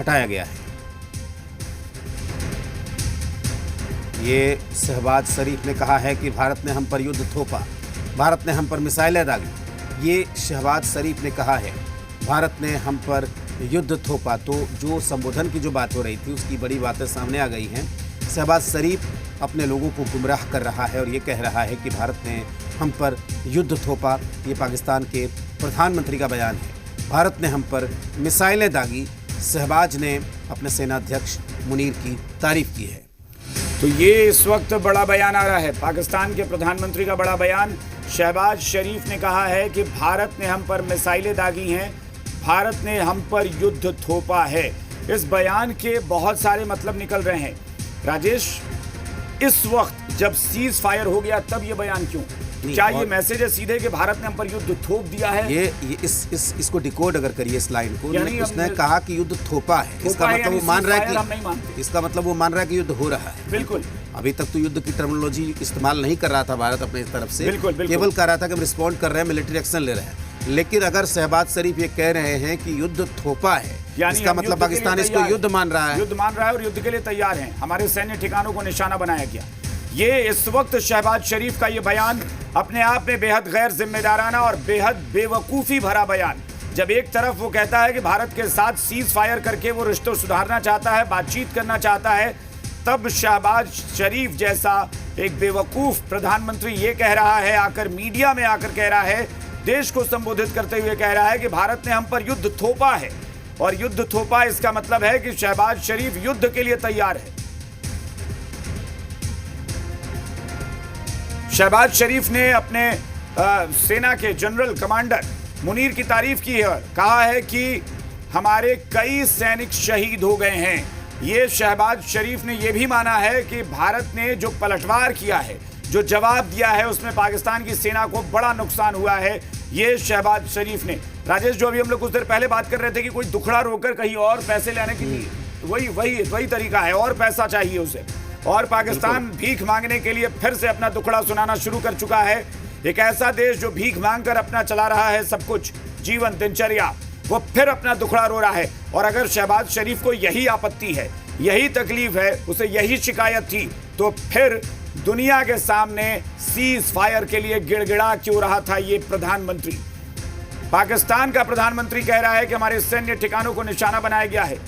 हटाया गया है। ये शहबाज शरीफ ने कहा है कि भारत ने हम पर युद्ध थोपा, भारत ने हम पर मिसाइलें दागी। ये शहबाज शरीफ ने कहा है, भारत ने हम पर युद्ध थोपा। तो जो संबोधन की जो बात हो रही थी उसकी बड़ी बातें सामने आ गई हैं। शहबाज शरीफ अपने लोगों को गुमराह कर रहा है और ये कह रहा है कि भारत ने हम पर युद्ध थोपा। ये पाकिस्तान के प्रधानमंत्री का बयान है। भारत ने हम पर मिसाइलें दागी। शहबाज ने अपने सेनाध्यक्ष मुनीर की तारीफ की है। तो ये इस वक्त बड़ा बयान आ रहा है, पाकिस्तान के प्रधानमंत्री का बड़ा बयान। शहबाज शरीफ ने कहा है कि भारत ने हम पर मिसाइलें दागी हैं, भारत ने हम पर युद्ध थोपा है। इस बयान के बहुत सारे मतलब निकल रहे हैं। राजेश, इस वक्त जब सीज फायर हो गया तब ये बयान क्यों? क्या ये मैसेज है सीधे कि भारत ने हम पर युद्ध थोप दिया है? ये इसको डिकोड अगर करिए इस लाइन को, उसने कहा कि युद्ध थोपा है, इसका मतलब वो मान रहा है कि इसका मतलब वो मान रहा है कि युद्ध हो रहा है। बिल्कुल। अभी तक तो युद्ध की टर्मिनोलॉजी इस्तेमाल नहीं कर रहा था भारत अपने तरफ से। बिल्कुल। केवल कह रहा था कि हम रिस्पॉन्ड कर रहे हैं, मिलिट्री एक्शन ले रहे हैं। लेकिन अगर शहबाज शरीफ ये कह रहे हैं कि युद्ध थोपा है, इसका मतलब पाकिस्तान इसको युद्ध मान रहा है, और युद्ध के लिए तैयार है। हमारे सैन्य ठिकानों को निशाना बनाया गया। ये इस वक्त शहबाज शरीफ का ये बयान अपने आप में बेहद गैर जिम्मेदाराना और बेहद बेवकूफ़ी भरा बयान। जब एक तरफ वो कहता है कि भारत के साथ सीज फायर करके वो रिश्ते सुधारना चाहता है, बातचीत करना चाहता है, तब शहबाज शरीफ जैसा एक बेवकूफ़ प्रधानमंत्री ये कह रहा है, आकर मीडिया में आकर कह रहा है, देश को संबोधित करते हुए कह रहा है कि भारत ने हम पर युद्ध थोपा है। और युद्ध थोपा इसका मतलब है कि शहबाज शरीफ युद्ध के लिए तैयार है। शहबाज शरीफ ने अपने सेना के जनरल कमांडर मुनीर की तारीफ की है और कहा है कि हमारे कई सैनिक शहीद हो गए हैं। ये शहबाज शरीफ ने यह भी माना है कि भारत ने जो पलटवार किया है, जो जवाब दिया है, उसमें पाकिस्तान की सेना को बड़ा नुकसान हुआ है। ये शहबाज शरीफ ने। राजेश, जो अभी हम लोग कुछ देर पहले बात कर रहे थे कि कोई दुखड़ा रोकर कहीं और पैसे लेने के लिए, वही तरीका है, और पैसा चाहिए उसे। और पाकिस्तान भीख मांगने के लिए फिर से अपना दुखड़ा सुनाना शुरू कर चुका है। एक ऐसा देश जो भीख मांगकर अपना चला रहा है सब कुछ, जीवन दिनचर्या, वो फिर अपना दुखड़ा रो रहा है। और अगर शहबाज शरीफ को यही आपत्ति है, यही तकलीफ है, उसे यही शिकायत थी, तो फिर दुनिया के सामने सीज फायर के लिए गिड़गिड़ा क्यों रहा था ये प्रधानमंत्री? पाकिस्तान का प्रधानमंत्री कह रहा है कि हमारे सैन्य ठिकानों को निशाना बनाया गया है।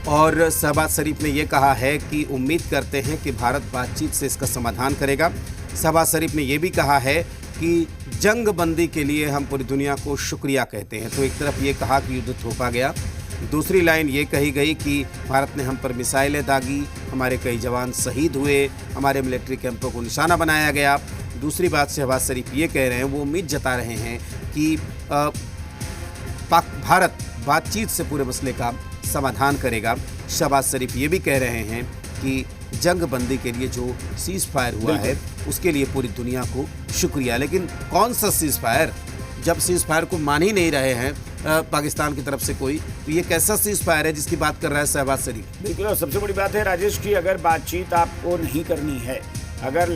और शहबाज शरीफ ने यह कहा है कि उम्मीद करते हैं कि भारत बातचीत से इसका समाधान करेगा। शहबाज शरीफ ने यह भी कहा है कि जंग बंदी के लिए हम पूरी दुनिया को शुक्रिया कहते हैं। तो एक तरफ ये कहा कि युद्ध थोपा गया, दूसरी लाइन ये कही गई कि भारत ने हम पर मिसाइलें दागी, हमारे कई जवान शहीद हुए, हमारे मिलिट्री कैंपों को निशाना बनाया गया। दूसरी बात शहबाज शरीफ ये कह रहे हैं, वो उम्मीद जता रहे हैं कि भारत बातचीत से पूरे मसले का समाधान करेगा। शहबाज शरीफ ये भी कह रहे हैं कि जंग बंदी के लिए जो सीज फायर हुआ है उसके लिए पूरी दुनिया को शुक्रिया। लेकिन कौन सा सीज फायर, जब सीज फायर को मान ही नहीं रहे हैं पाकिस्तान की तरफ से कोई, तो ये कैसा सीज फायर है जिसकी बात कर रहा है शहबाज शरीफ? बिल्कुल। और सबसे बड़ी बात है राजेश की, अगर बातचीत आपको नहीं करनी है, अगर